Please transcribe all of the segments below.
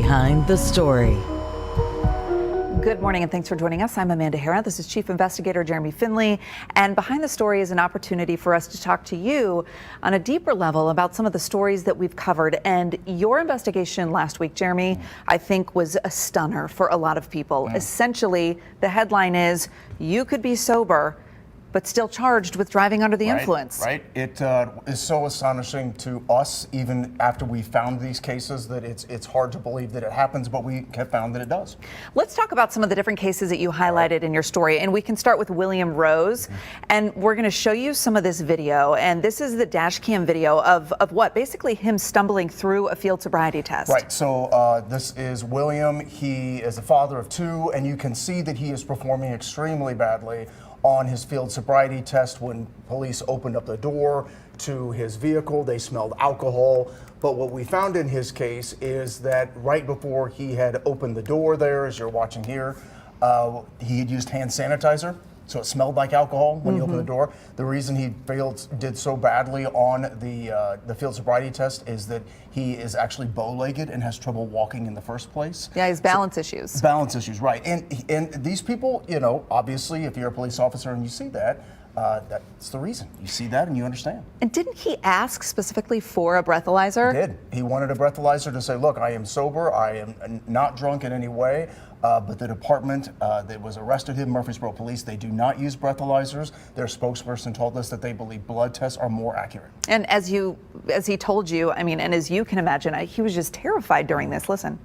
Behind the Story. Good morning and thanks for joining us. I'm Amanda Hera. This is Chief Investigator Jeremy Finley. And Behind the Story is an opportunity for us to talk to you on a deeper level about some of the stories that we've covered. And your investigation last week, Jeremy, I think was a stunner for a lot of people. Essentially, the headline is, you could be sober, but still charged with driving under the influence. Right. It is so astonishing to us, even after we found these cases, that it's hard to believe that it happens, but we have found that it does. Let's talk about some of the different cases that you highlighted in your story, and we can start with William Rose. And we're going to show you some of this video, and this is the dash cam video of what? Basically him stumbling through a field sobriety test. Right, so this is William. He is a father of two, and you can see that he is performing extremely badly on his field sobriety test. When police opened up the door to his vehicle, they smelled alcohol. But what we found in his case is that right before he had opened the door there, as you're watching here, he had used hand sanitizer. So it smelled like alcohol when you opened the door. The reason he did so badly on the field sobriety test is that he is actually bow-legged and has trouble walking in the first place. Yeah, he has balance issues. Balance issues, right. And these people, you know, obviously if you're a police officer and you see that, that's the reason. You see that and you understand. And didn't he ask specifically for a breathalyzer? He did. He wanted a breathalyzer to say, look, I am sober, I am not drunk in any way. But the department that was arrested him, Murfreesboro Police, they do not use breathalyzers. Their spokesperson told us that they believe blood tests are more accurate. And as he told you, I mean, and as you can imagine, he was just terrified during this. Listen.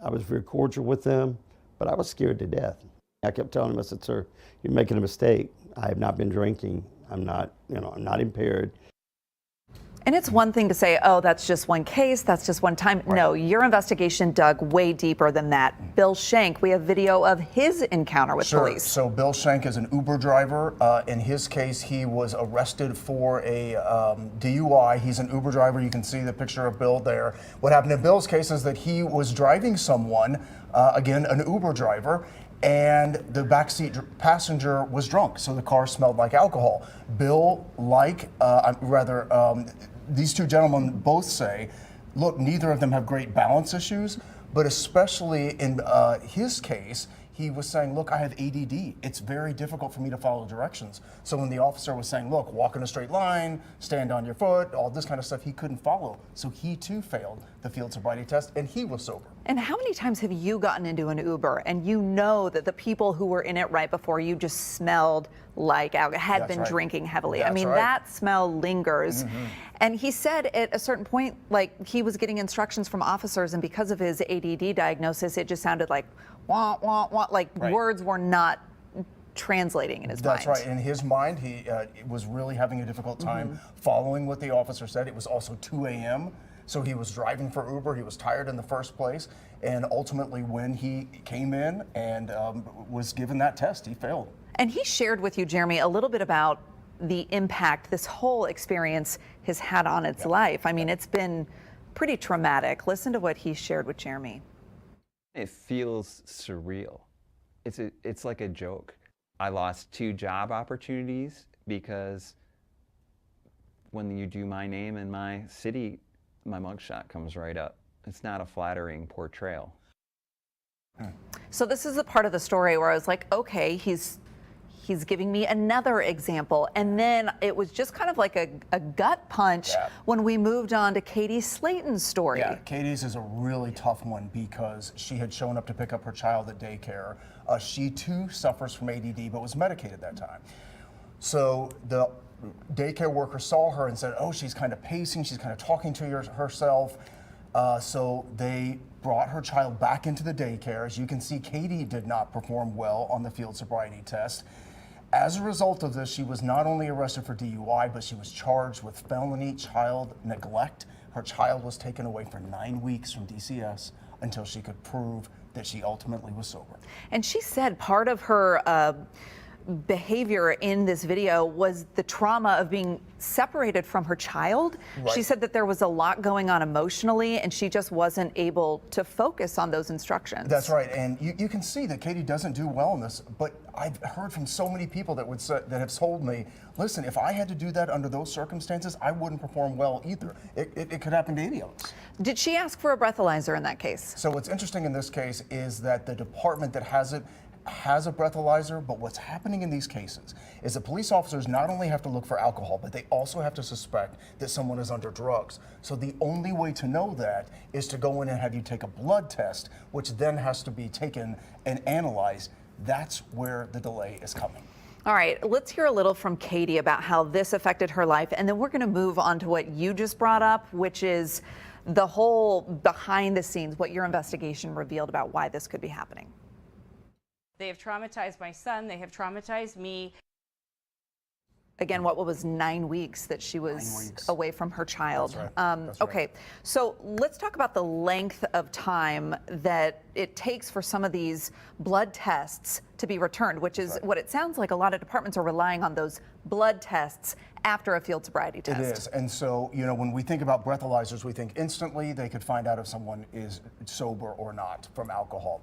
I was very cordial with them, but I was scared to death. I kept telling him, I said, sir, you're making a mistake. I have not been drinking. I'm not impaired. And it's one thing to say, oh, that's just one case, that's just one time. Right. No, your investigation dug way deeper than that. Bill Shank, we have video of his encounter with police. So Bill Shank is an Uber driver. In his case, he was arrested for a DUI. He's an Uber driver. You can see the picture of Bill there. What happened in Bill's case is that he was driving someone, again, an Uber driver, and the backseat passenger was drunk, so the car smelled like alcohol. Bill, these two gentlemen both say, look, neither of them have great balance issues, but especially in his case, he was saying, look, I have ADD. It's very difficult for me to follow directions. So when the officer was saying, look, walk in a straight line, stand on your foot, all this kind of stuff, he couldn't follow. So he too failed the field sobriety test, and he was sober. And how many times have you gotten into an Uber and you know that the people who were in it right before you just smelled like alcohol, had been drinking heavily? I mean, that smell lingers. And he said at a certain point, like, he was getting instructions from officers, and because of his ADD diagnosis, it just sounded like wah, wah, wah, like words were not translating in his mind. That's right. In his mind, he was really having a difficult time following what the officer said. It was also 2 a.m., so he was driving for Uber. He was tired in the first place, and ultimately when he came in and was given that test, he failed. And he shared with you, Jeremy, a little bit about the impact this whole experience has had on its life. I mean, it's been pretty traumatic. Listen to what he shared with Jeremy. It feels surreal. It's like a joke. I lost 2 job opportunities because when you do my name and my city, my mugshot comes right up. It's not a flattering portrayal. So this is the part of the story where I was like, okay, he's giving me another example. And then it was just kind of like a gut punch when we moved on to Katie Slayton's story. Yeah, Katie's is a really tough one because she had shown up to pick up her child at daycare. She too suffers from ADD, but was medicated that time. So the daycare worker saw her and said, oh, she's kind of pacing, she's kind of talking to herself. So they brought her child back into the daycare. As you can see, Katie did not perform well on the field sobriety test. As a result of this, she was not only arrested for DUI, but she was charged with felony child neglect. Her child was taken away for 9 weeks from DCS until she could prove that she ultimately was sober. And she said part of her behavior in this video was the trauma of being separated from her child. Right. She said that there was a lot going on emotionally and she just wasn't able to focus on those instructions. That's right, and you can see that Katie doesn't do well in this, but I've heard from so many people that that have told me, listen, if I had to do that under those circumstances, I wouldn't perform well either. It could happen to any of us. Did she ask for a breathalyzer in that case? So what's interesting in this case is that the department that has it has a breathalyzer, but what's happening in these cases is that police officers not only have to look for alcohol, but they also have to suspect that someone is under drugs. So the only way to know that is to go in and have you take a blood test, which then has to be taken and analyzed. That's where the delay is coming. All right, let's hear a little from Katie about how this affected her life, and then we're going to move on to what you just brought up, which is the whole behind the scenes, what your investigation revealed about why this could be happening. They have traumatized my son. They have traumatized me. Again, what was 9 weeks that she was away from her child? That's right. That's right. Okay, so let's talk about the length of time that it takes for some of these blood tests to be returned, which is what it sounds like a lot of departments are relying on, those blood tests after a field sobriety test. It is, and so, you know, when we think about breathalyzers, we think instantly they could find out if someone is sober or not from alcohol.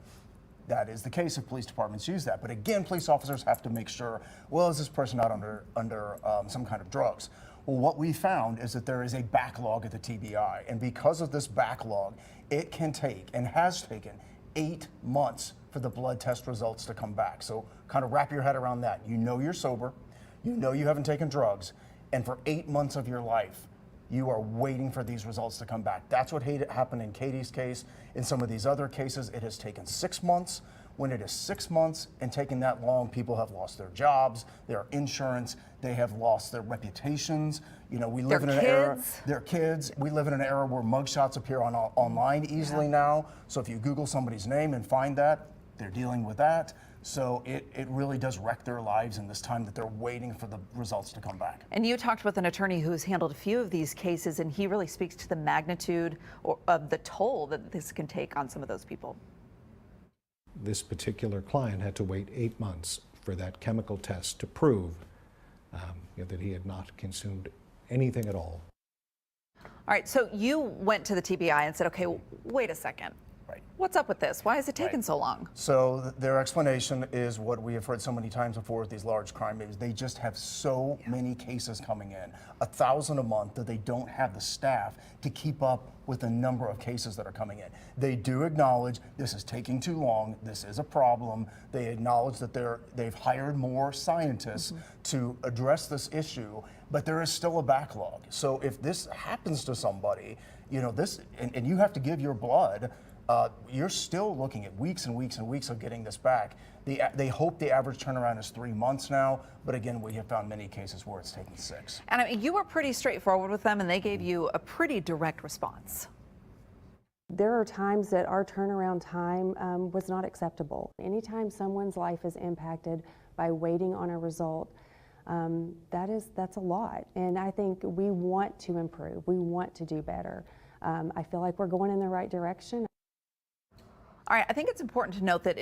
That is the case if police departments use that. But again, police officers have to make sure, well, is this person not under some kind of drugs? Well, what we found is that there is a backlog at the TBI. And because of this backlog, it can take and has taken 8 months for the blood test results to come back. So kind of wrap your head around that. You know you're sober, you know you haven't taken drugs, and for 8 months of your life, you are waiting for these results to come back. That's what happened in Katie's case. In some of these other cases, it has taken 6 months. When it is 6 months and taking that long, people have lost their jobs, their insurance, they have lost their reputations. You know, we live in an era, their kids, we live in an era where mugshots appear online easily now. So if you Google somebody's name and find that, they're dealing with that. So it really does wreck their lives in this time that they're waiting for the results to come back. And you talked with an attorney who's handled a few of these cases, and he really speaks to the magnitude of the toll that this can take on some of those people. This particular client had to wait 8 months for that chemical test to prove that he had not consumed anything at all. All right, so you went to the TBI and said, okay, wait a second. Right. What's up with this? Why is it taking so long? So their explanation is what we have heard so many times before with these large crime waves. They just have so many cases coming in, 1,000 a month, that they don't have the staff to keep up with the number of cases that are coming in. They do acknowledge this is taking too long, this is a problem. They acknowledge that they've hired more scientists to address this issue, but there is still a backlog. So if this happens to somebody, you know, and you have to give your blood, you're still looking at weeks and weeks and weeks of getting this back. They hope the average turnaround is 3 months now, but again, we have found many cases where it's taken 6. And I mean, you were pretty straightforward with them, and they gave you a pretty direct response. There are times that our turnaround time was not acceptable. Anytime someone's life is impacted by waiting on a result, that's a lot. And I think we want to improve. We want to do better. I feel like we're going in the right direction. All right, I think it's important to note that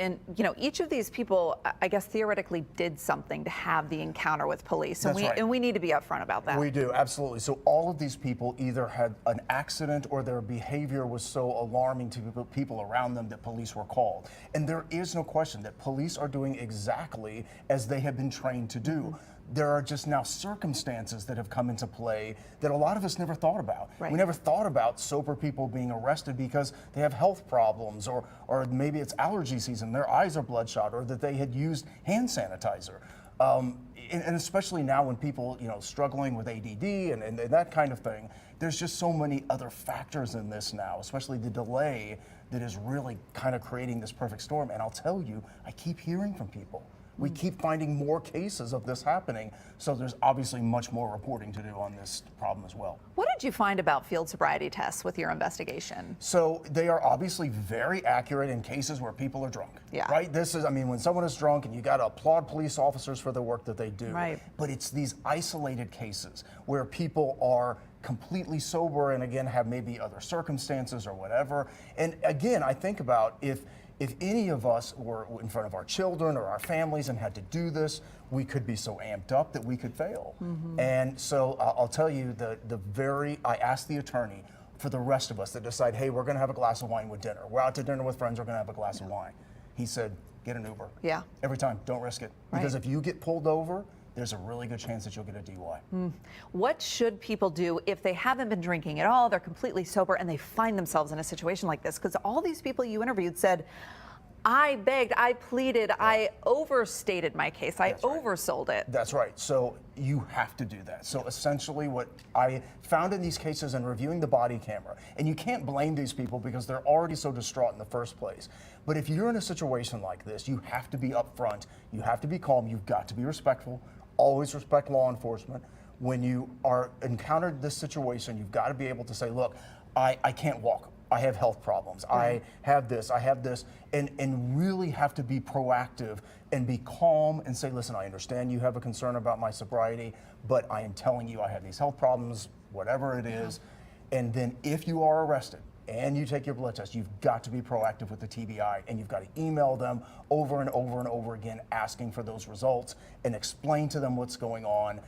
each of these people, I guess, theoretically did something to have the encounter with police. And That's right. And we need to be upfront about that. We do, absolutely. So all of these people either had an accident or their behavior was so alarming to people around them that police were called. And there is no question that police are doing exactly as they have been trained to do. There are just now circumstances that have come into play that a lot of us never thought about. Right. We never thought about sober people being arrested because they have health problems, or maybe it's allergy season, their eyes are bloodshot, or that they had used hand sanitizer. And especially now when people, struggling with ADD and that kind of thing, there's just so many other factors in this now, especially the delay that is really kind of creating this perfect storm. And I'll tell you, I keep hearing from people. We keep finding more cases of this happening, so there's obviously much more reporting to do on this problem as well. What did you find about field sobriety tests with your investigation? So they are obviously very accurate in cases where people are drunk. Yeah. Right? When someone is drunk, and you got to applaud police officers for the work that they do. Right. But it's these isolated cases where people are completely sober and again have maybe other circumstances or whatever. And again, I think about if if any of us were in front of our children or our families and had to do this, we could be so amped up that we could fail. And so I'll tell you, I asked the attorney for the rest of us that decide, hey, we're going to have a glass of wine with dinner. We're out to dinner with friends, we're going to have a glass of wine. He said, get an Uber. Yeah. Every time, don't risk it. Because if you get pulled over, there's a really good chance that you'll get a DUI. What should people do if they haven't been drinking at all, they're completely sober, and they find themselves in a situation like this? Because all these people you interviewed said, I begged, I pleaded, I overstated my case, I oversold it. That's right. So you have to do that. So essentially what I found in these cases and reviewing the body camera, and you can't blame these people because they're already so distraught in the first place. But if you're in a situation like this, you have to be upfront, you have to be calm, you've got to be respectful, always respect law enforcement. When you are encountered this situation, you've got to be able to say, look, I can't walk. I have health problems. I have this, and really have to be proactive and be calm and say, listen, I understand you have a concern about my sobriety, but I am telling you I have these health problems, whatever it is. And then if you are arrested and you take your blood test, you've got to be proactive with the TBI, and you've got to email them over and over and over again asking for those results and explain to them what's going on.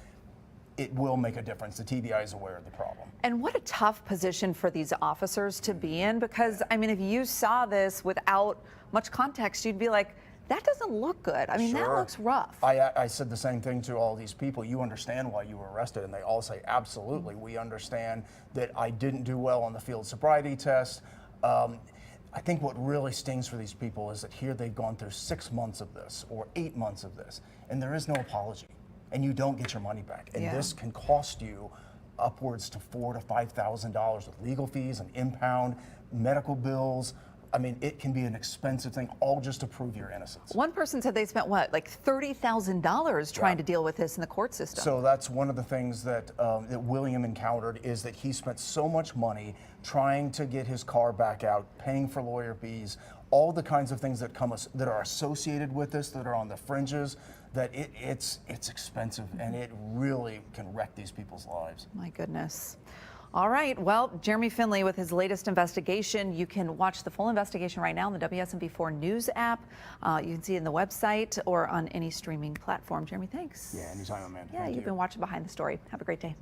It will make a difference. The TBI is aware of the problem. And what a tough position for these officers to be in, because, I mean, if you saw this without much context, you'd be like, that doesn't look good. I mean, that looks rough. I said the same thing to all these people. You understand why you were arrested? And they all say, absolutely. We understand that I didn't do well on the field sobriety test. I think what really stings for these people is that here they've gone through 6 months of this or 8 months of this, and there is no apology. And you don't get your money back. And this can cost you upwards to $4,000 to $5,000 with legal fees and impound, medical bills. I mean, it can be an expensive thing, all just to prove your innocence. One person said they spent, what, like $30,000 trying to deal with this in the court system. So that's one of the things that, that William encountered, is that he spent so much money trying to get his car back out, paying for lawyer fees, all the kinds of things that that are associated with this, that are on the fringes, that it's expensive, and it really can wreck these people's lives. My goodness. All right. Well, Jeremy Finley with his latest investigation. You can watch the full investigation right now on the WSMV4 News app. You can see it on the website or on any streaming platform. Jeremy, thanks. Yeah, anytime, Amanda. Yeah, Thank you've you. been watching Behind the Story. Have a great day.